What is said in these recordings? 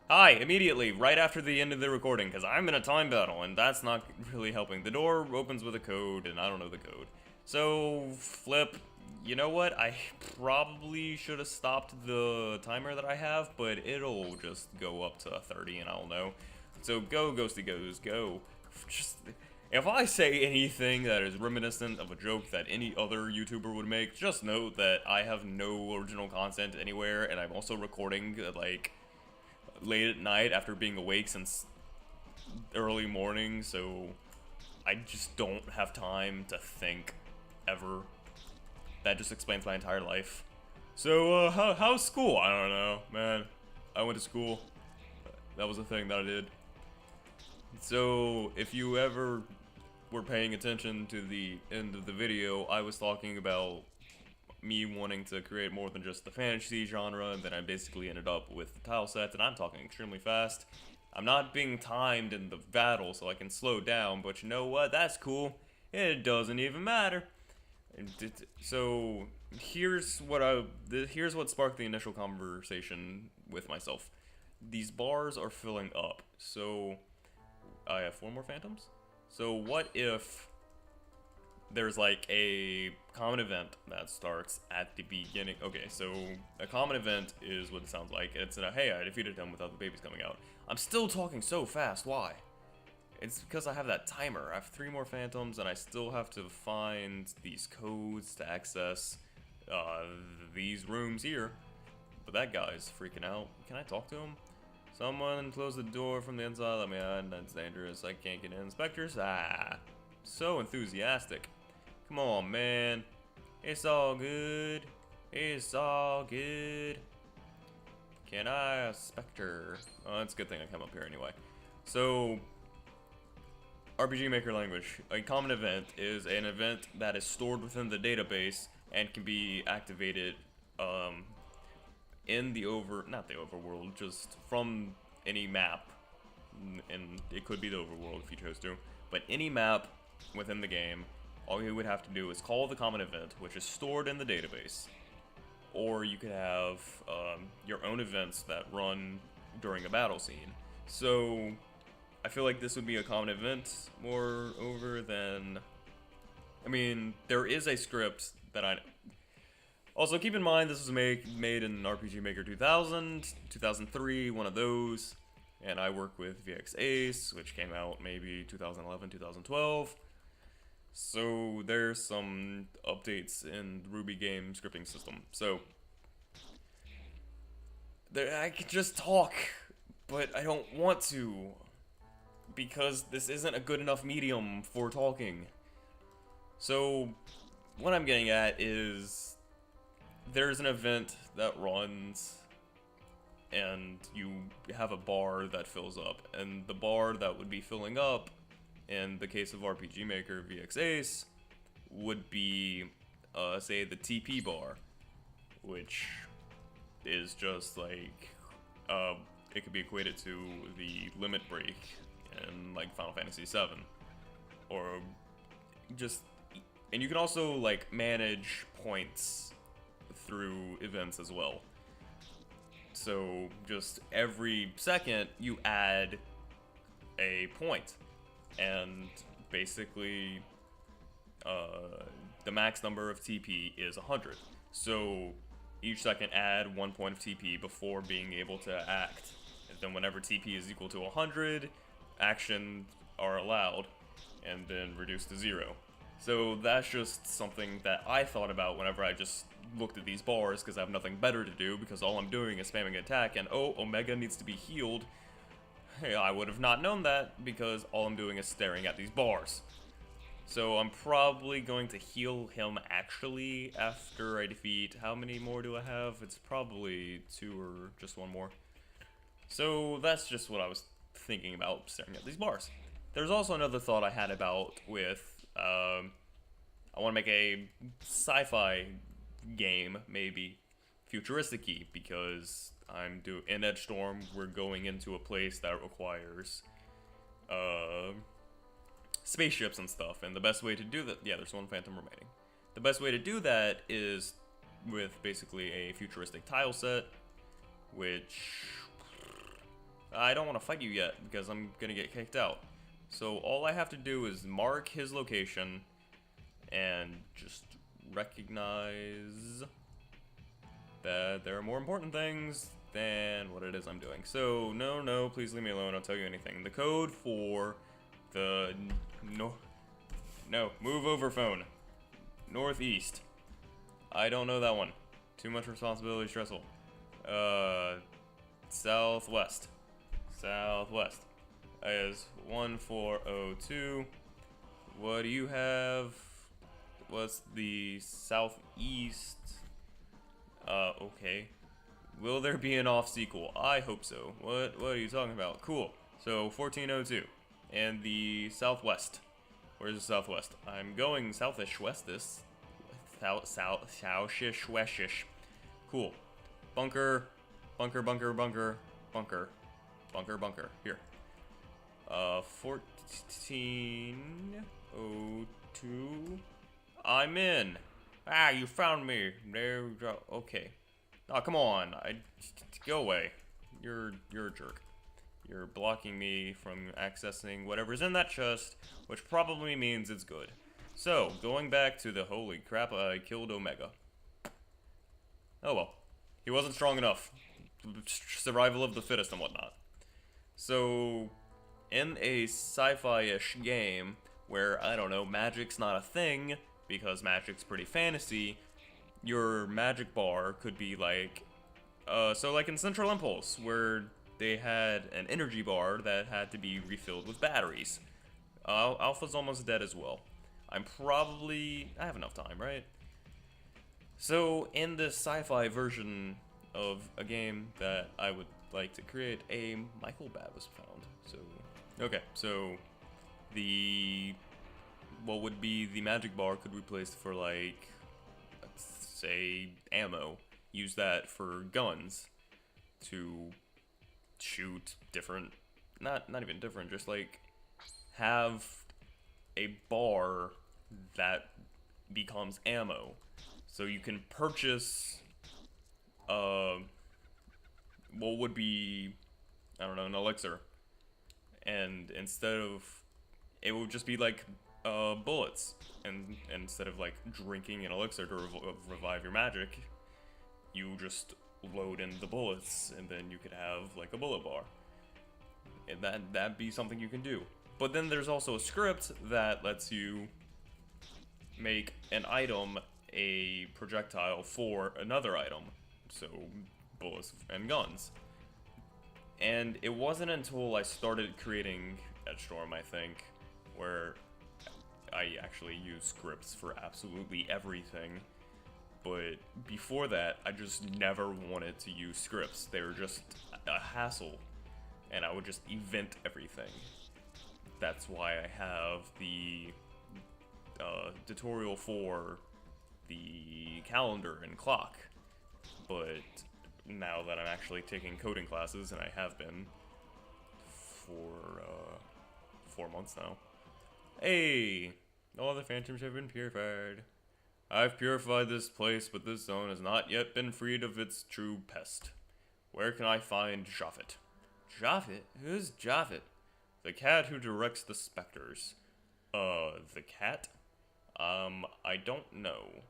Hi, immediately, right after the end of the recording, because I'm in a time battle, and that's not really helping. The door opens with a code, and I don't know the code. So, Flip, you know what? I probably should have stopped the timer that I have, but it'll just go up to 30, and I'll know. So, go, Ghosty Goes, go. Just, if I say anything that is reminiscent of a joke that any other YouTuber would make, just note that I have no original content anywhere, and I'm also recording, like, late at night after being awake since early morning, so I just don't have time to think ever. That just explains my entire life. So, how's school? I don't know, man. I went to school. That was a thing that I did. So, if you ever were paying attention to the end of the video, I was talking about me wanting to create more than just the fantasy genre, and then I basically ended up with the tile sets, and I'm talking extremely fast. I'm not being timed in the battle, so I can slow down, but you know what? That's cool. It doesn't even matter. So here's what sparked the initial conversation with myself. These bars are filling up, so I have 4 more phantoms. So what if there's like a common event that starts at the beginning. Okay, so a common event is what it sounds like. It's a, hey, I defeated him without the babies coming out. I'm still talking so fast, why? It's because I have that timer. I have 3 more phantoms and I still have to find these codes to access uh, these rooms here. But that guy's freaking out. Can I talk to him? Someone close the door from the inside, let me in. That's dangerous. I can't get in. Inspectors? Ah. So enthusiastic. Come on, man. It's all good. It's all good. Can I Spectre? Oh, it's a good thing I come up here anyway. So, RPG Maker language. A common event is an event that is stored within the database and can be activated in the not the overworld, just from any map. And it could be the overworld if you chose to. But any map within the game, all you would have to do is call the common event, which is stored in the database. Or you could have your own events that run during a battle scene. So I feel like this would be a common event more over than... I mean, there is a script that I... Also, keep in mind this was made in RPG Maker 2000, 2003, one of those. And I work with VX Ace, which came out maybe 2011, 2012. So there's some updates in the Ruby game scripting system. So there, I could just talk, but I don't want to because this isn't a good enough medium for talking. So what I'm getting at is there's an event that runs and you have a bar that fills up, and the bar that would be filling up in the case of RPG Maker VX Ace would be say the TP bar, which is just like it could be equated to the limit break in like Final Fantasy VII, or just, and you can also like manage points through events as well. So just every second you add a point, and basically the max number of TP is 100. So each second add 1 point of TP before being able to act. And then whenever TP is equal to 100, actions are allowed, and then reduced to 0. So that's just something that I thought about whenever I just looked at these bars, because I have nothing better to do, because all I'm doing is spamming attack, and oh, Omega needs to be healed. Hey, I would have not known that, because all I'm doing is staring at these bars. So I'm probably going to heal him actually after I defeat... How many more do I have? It's probably 2 or just 1 more. So that's just what I was thinking about staring at these bars. There's also another thought I had about with... I want to make a sci-fi game, maybe futuristic-y, because in Edgestorm, we're going into a place that requires spaceships and stuff, and the best way to do that, yeah, there's 1 phantom remaining. The best way to do that is with basically a futuristic tile set, which I don't want to fight you yet because I'm gonna get kicked out. So all I have to do is mark his location and just recognize that there are more important things than what it is I'm doing. So, no, please leave me alone, I'll tell you anything. The code for the no, move over phone. Northeast. I don't know that one. Too much responsibility, stressful. Southwest. Southwest. Is 1402. What do you have? What's the southeast? Okay. Will there be an off sequel? I hope so. What are you talking about? Cool. So 1402. And the southwest. Where's the southwest? I'm going southish westis. Southish westish. Cool. Bunker. Here. 1402. I'm in. Ah, you found me. There we go. Okay. Oh, come on. Go away. You're a jerk. You're blocking me from accessing whatever's in that chest, which probably means it's good. So, going back to the holy crap, I killed Omega. Oh well. He wasn't strong enough. Survival of the fittest and whatnot. So, in a sci-fi-ish game where, I don't know, magic's not a thing, because magic's pretty fantasy, your magic bar could be like, so like in Central Impulse, where they had an energy bar that had to be refilled with batteries. Alpha's almost dead as well. I have enough time, right? So, in this sci-fi version of a game that I would like to create, a Michael Bat was found. So, okay, so what would be the magic bar could be placed for, like, let's say, ammo. Use that for guns to shoot different, not even different, just like have a bar that becomes ammo. So you can purchase what would be, I don't know, an elixir, and instead of, it would just be like bullets, and instead of like drinking an elixir to revive your magic, you just load in the bullets, and then you could have like a bullet bar, and that'd be something you can do. But then there's also a script that lets you make an item a projectile for another item, so bullets and guns. And it wasn't until I started creating Edstorm, I think, where I actually use scripts for absolutely everything. But before that, I just never wanted to use scripts. They were just a hassle, and I would just event everything. That's why I have the tutorial for the calendar and clock. But now that I'm actually taking coding classes, and I have been for 4 months now. Hey! All the phantoms have been purified. I've purified this place, but this zone has not yet been freed of its true pest. Where can I find Japhet? Japhet? Who's Japhet? The cat who directs the specters. The cat? I don't know.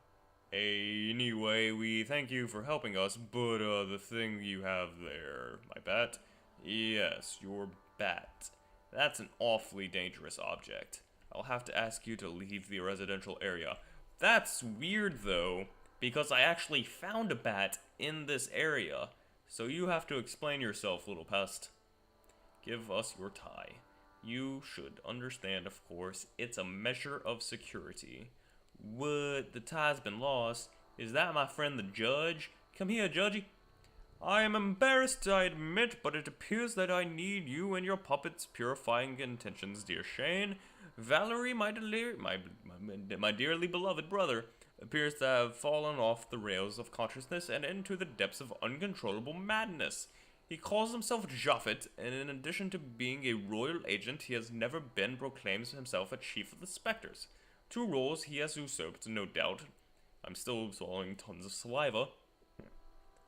Anyway, we thank you for helping us, but, the thing you have there, my bat? Yes, your bat. That's an awfully dangerous object. I'll have to ask you to leave the residential area. That's weird, though, because I actually found a bat in this area, so you have to explain yourself, little pest. Give us your tie. You should understand, of course, it's a measure of security. What? The tie's been lost? Is that my friend the judge? Come here, judgy. I am embarrassed, I admit, but it appears that I need you and your puppet's purifying intentions, dear Shane. Valerie, my dearly beloved brother, appears to have fallen off the rails of consciousness and into the depths of uncontrollable madness. He calls himself Japhet, and in addition to being a royal agent, he has never been proclaims himself a chief of the Spectres. 2 roles he has usurped, no doubt. I'm still swallowing tons of saliva.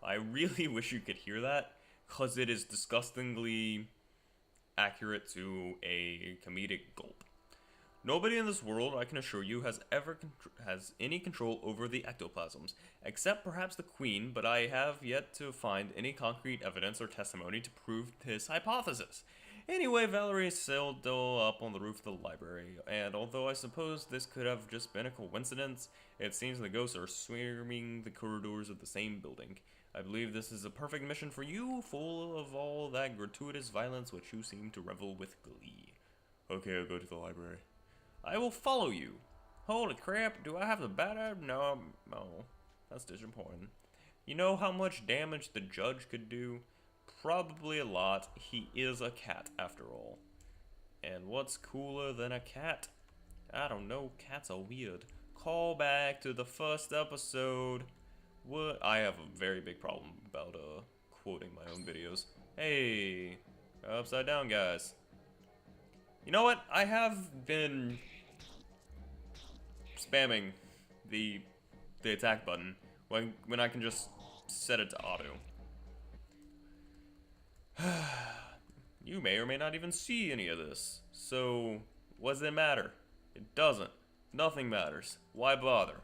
I really wish you could hear that, because it is disgustingly accurate to a comedic gulp. Nobody in this world, I can assure you, has any control over the ectoplasms, except perhaps the Queen, but I have yet to find any concrete evidence or testimony to prove this hypothesis. Anyway, Valerie sailed up on the roof of the library, and although I suppose this could have just been a coincidence, it seems the ghosts are swarming the corridors of the same building. I believe this is a perfect mission for you, full of all that gratuitous violence which you seem to revel with glee. Okay, I'll go to the library. I will follow you. Holy crap, do I have the batter? No, that's disappointing. You know how much damage the judge could do? Probably a lot. He is a cat, after all. And what's cooler than a cat? I don't know, cats are weird. Call back to the first episode. What? I have a very big problem about, quoting my own videos. Hey, upside down, guys. You know what? I have been spamming the attack button when I can just set it to auto. You may or may not even see any of this. So, what does it matter? It doesn't. Nothing matters. Why bother?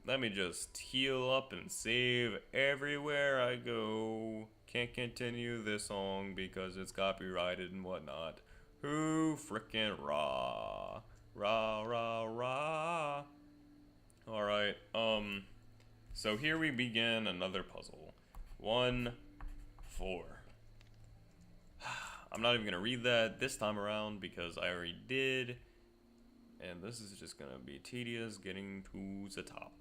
Let me just heal up and save everywhere I go. Can't continue this song because it's copyrighted and whatnot. Who frickin' rah? Rah, rah, rah. Alright, so here we begin another puzzle. 1, 4. I'm not even gonna read that this time around because I already did. And this is just gonna be tedious getting to the top.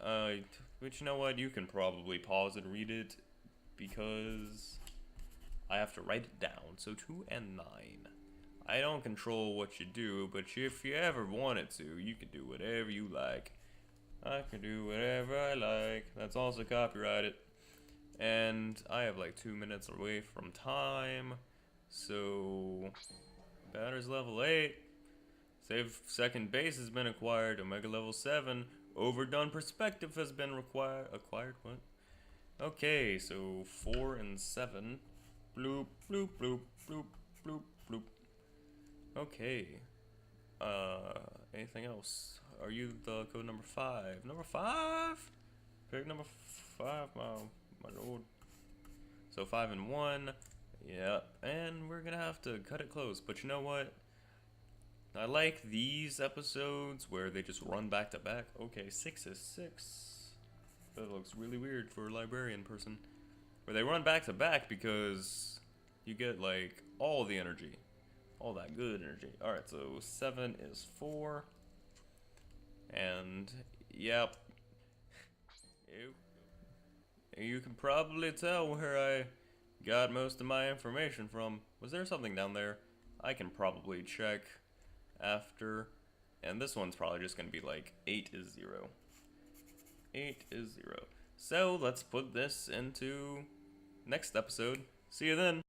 But you know what? You can probably pause and read it because I have to write it down. So 2 and 9. I don't control what you do, but if you ever wanted to, you can do whatever you like. I can do whatever I like. That's also copyrighted. And I have like 2 minutes away from time. So, batter's level 8. Save second base has been acquired. Omega level 7. Overdone perspective has been acquired. What? Okay, so 4 and 7. Bloop, bloop, bloop, bloop, bloop, bloop. Okay. Anything else? Are you the code number 5? Number 5? Pick number 5, my lord. So 5 and 1. Yeah, and we're gonna have to cut it close. But you know what? I like these episodes where they just run back to back. Okay, 6 is 6. That looks really weird for a librarian person. Where they run back to back because you get like all the energy. All that good energy. Alright, so 7 is 4. And, yep. You can probably tell where I got most of my information from. Was there something down there? I can probably check after. And this one's probably just going to be like 8 is 0. 8 is 0. So, let's put this into next episode. See you then.